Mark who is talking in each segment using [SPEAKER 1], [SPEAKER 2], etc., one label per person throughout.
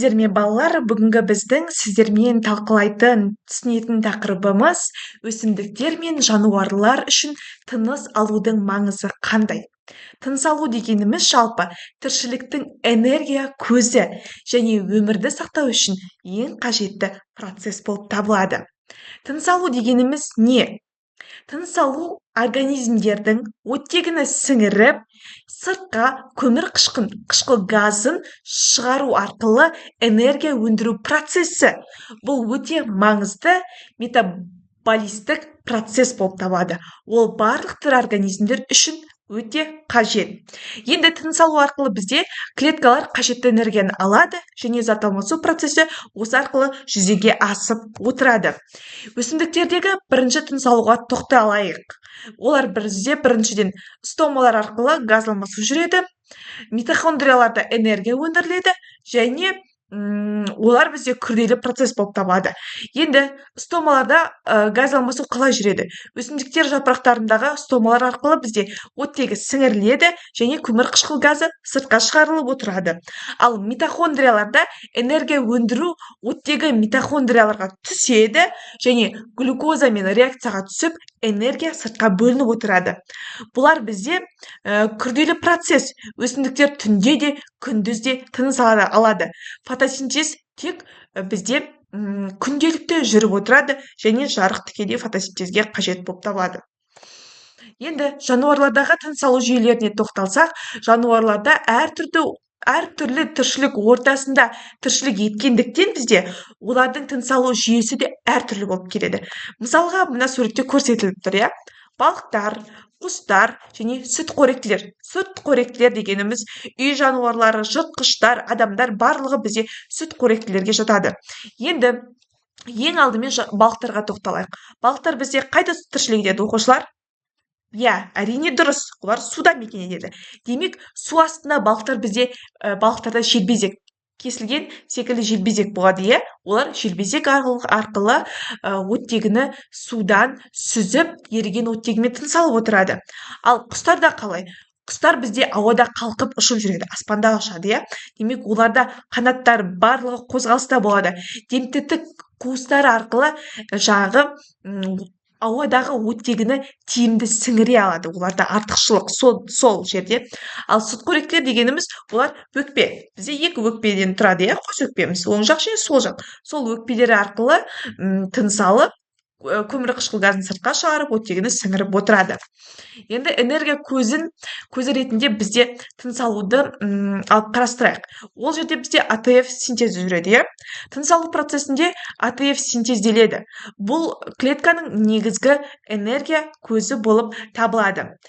[SPEAKER 1] Сіздермен балалар, бүгінгі біздің сіздермен талқылайтын, түсінетін тақырыбымыз өсімдіктер мен жануарлар үшін тыныс алудың маңызы қандай? Тыныс алу дегеніміз жалпы тіршіліктің энергия көзі және өмірді сақтау үшін ең қажетті процесс болып табылады. Тыныс алу дегеніміз не? Тыныс алу организмдердің оттегіні сіңіріп, сыртқа қышқыл газын шығару арқылы энергия өндіру процесі. Бұл өте маңызды метаболистік процесс болып табылады. Ол барлық тірі организмдер үшін өте қажет. Енді тыныс алу арқылы бізде клеткалар қажетті энергияны алады және зат алмасу процесі осы арқылы жүзеге асып отырады. Өсімдіктердегі бірінші тыныс алуға тоқталайық. Олар біріншіден стомалар арқылы газ алмасу жүреді, митохондрияларда энергия өндіріледі және олар бізде күрделі процесс болып табылады. Енді стомаларда газ алмасу қалай жүреді? Өсімдіктер жапырақтарындағы стомалар арқылы бізде оттегі сіңіріледі және көмірқышқыл газы сыртқа шығарылып отырады. Ал митохондрияларда энергия өндіру оттегі митохондрияларға түседі және глюкозамен реакцияға түсіп, энергия сыртқа бөлініп отырады. Бұлар бізде күрделі процесс. Өсімдіктер түнде де, күндіз де тыныс алады. Фотосинтез тек бізде күнделікті жүріп отырады және жарық тікелей фотосинтезге қажет болып табылады. Енді жануарлардағы тыныс алу жүйелеріне тоқталсақ, жануарларда әртүрлі тіршілік ортасында тіршілік еткендіктен бізде олардың тыныс алу жүйесі де әртүрлі болып келеді. Мысалға, мына суретте көрсетіліп тұр, балықтар, құстар және сүтқоректілер. Сүтқоректілер дегеніміз үй жануарлары, жыртқыштар, адамдар барлығы бізде сүтқоректілерге жатады. Енді ең алдымен балықтарға тоқталайық. Балықтар бізде қайда тіршілік етеді, оқушылар? Әрине дұрыс, олар суда мекен етеді. Демек, су астында балықтарда желбезек кесілген секілді желбезек болады, олар желбезек арқылы оттегіні судан сүзіп, еріген оттегімен тыныс алып отырады. Ал құстарда қалай? Құстар бізде ауада қалқып ұшып жүреді, аспанда ұшады, демек оларда қанаттар барлығы қозғалыста болады. Демтітік қуыстары арқылы ауадағы оттегіні тиімді сіңіре алады. Оларда артықшылық сол жерде. Ал сүтқоректілер дегеніміз олар өкпе. Бізде екі өкпеден тұрады, қос өкпеміз, оң жақ және сол жақ. Сол өкпелері арқылы тыныс алып, көмірқышқыл газын сыртқа шығарып, оттегіні сіңіріп отырады. Енді энергия көзі ретінде бізде тыныс алуды алып қарастырайық. Ол жерде бізде АТФ синтезі жүреді, Тыныс алу процесінде АТФ синтезделеді. Бұл клетканың негізгі энергия көзі болып табылады.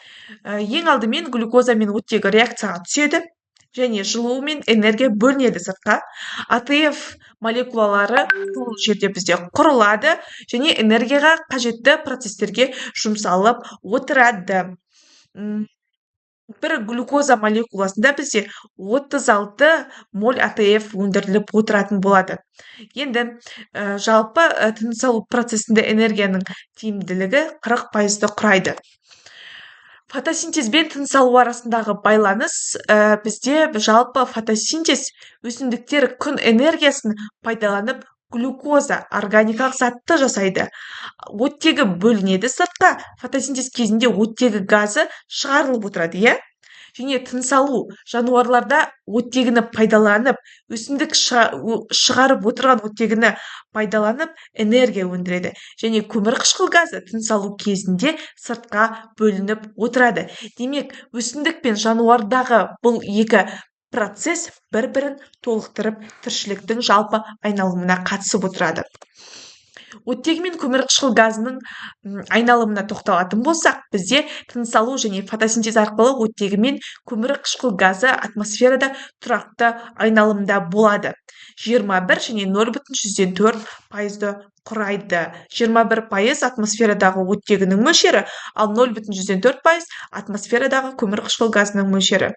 [SPEAKER 1] Ең алдымен глюкоза мен оттегі реакцияға түседі және жылу мен энергия бөлінеді сыртқа. АТФ молекулалары бұл жерде бізде құрылады және энергияға қажетті процестерге жұмсалып отырады. Бір глюкоза молекуласында бізде 36 моль АТФ өндіріліп отыратын болады. Енді жалпы тыныс алу процесінде энергияның тиімділігі 40%-ді құрайды. Фотосинтез бен тыныс алу арасындағы байланыс бізде жалпы фотосинтез өсімдіктер күн энергиясын пайдаланып глюкоза, органикалық затты жасайды. Оттегі бөлінеді сыртқа, фотосинтез кезінде оттегі газы шығарылып отырады, және тыныс алу жануарларда оттегіні пайдаланып, өсімдік шығарып отырған оттегіні пайдаланып энергия өндіреді. Және көмірқышқыл газы тыныс алу кезінде сыртқа бөлініп отырады. Демек, өсімдік пен жануардағы бұл екі процесс бір-бірін толықтырып тіршіліктің жалпы айналымына қатысып отырады. Оттегі мен көмірқышқыл газының айналымына тоқталатын болсақ, бізде тыныс алу және фотосинтез арқылы оттегі мен көмірқышқыл газы атмосферада тұрақты айналымда болады. 21 және 0,4%-ді құрайды. 21% атмосферадағы оттегінің мөлшері, ал 0,4% атмосферадағы көмірқышқыл газының мөлшері.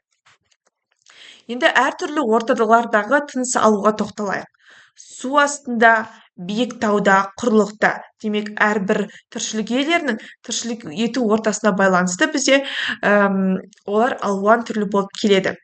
[SPEAKER 1] Енді әртүрлі орталардағы тыныс алуға тоқталайық. су астында, биік тауда, құрлықта. Демек, әрбір тіршілік иелерінің тіршілік ету ортасына байланысты бізде олар алуан түрлі болып келеді.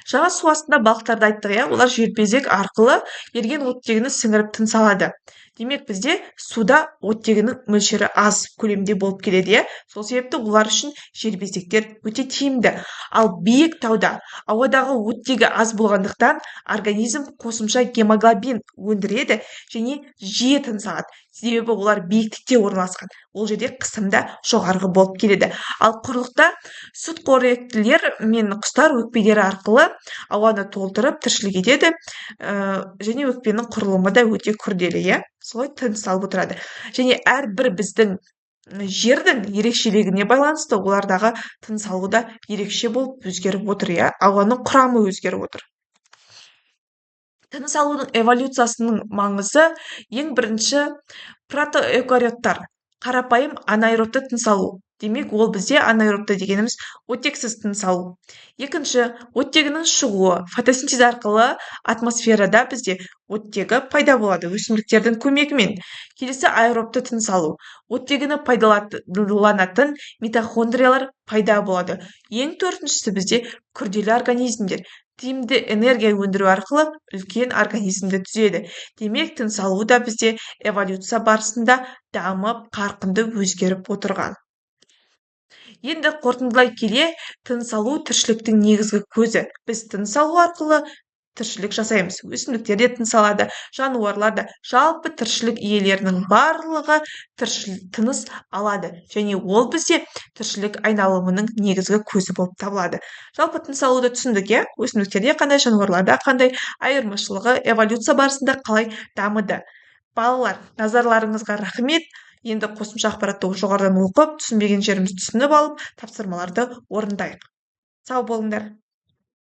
[SPEAKER 1] Жаңа су астында балықтарды айттық, иә, олар желбезек арқылы еріген оттегіні сіңіріп тыныс алады. Демек, бізде суда оттегінің мөлшері аз көлемде болып келеді, иә. Сол себепті олар үшін желбезектер өте тиімді. Ал биік тауда ауадағы оттегі аз болғандықтан организм қосымша гемоглобин өндіреді және жиі тыныс алады. Себебі олар биіктікте орналасқан. Ол жерде қысым да жоғарғы болып келеді. Ал құрлықта сүтқоректілер мен құстар өкпелері арқылы ауаны толтырып тіршілік етеді, және өкпенің құрылымы да өте күрделі, иә. Солай тыныс алып отырады. Және әрбір біздің жердің ерекшелігіне байланысты олардағы тыныс алу да ерекше болып өзгеріп отыр, иә. Ауаның құрамы өзгеріп отыр. Тыныс алудың эволюциясының маңызы ең бірінші протоэукариоттар, қарапайым анаэробты тыныс алу. Демек, ол бізде анаэробты дегеніміз оттексіз тыныс алу. Екінші, оттегінің шығуы. Фотосинтез арқылы атмосферада бізде оттегі пайда болады өсімдіктердің көмегімен. Келесі аэробты тыныс алу. Оттегіні пайдаланатын митохондриялар пайда болады. Ең төртіншісі бізде күрделі организмдер. Тиімді энергия өндіру арқылы үлкен организмді түзеді. Демек, тыныс алу да бізде эволюция барысында дамып, қарқынды өзгеріп отырған. Енді қорытындылай келе, тыныс алу тіршіліктің негізгі көзі. Біз тыныс алу арқылы тіршілік жасаймыз. Өсімдіктер де тыныс алады, жануарлар да, жалпы тіршілік иелерінің барлығы тыныс алады. Және ол бізде тіршілік айналымының негізгі көзі болып табылады. Жалпы тыныс алуды түсіндік, иә? Өсімдіктерде қандай, жануарларда қандай айырмашылығы, эволюция барысында қалай дамыды. Балалар, назарларыңызға рахмет. Енді қосымша ақпаратты жоғарыдан оқып, түсінбеген жерімізді түсініп алып, тапсырмаларды орындайық. Сау болыңдар.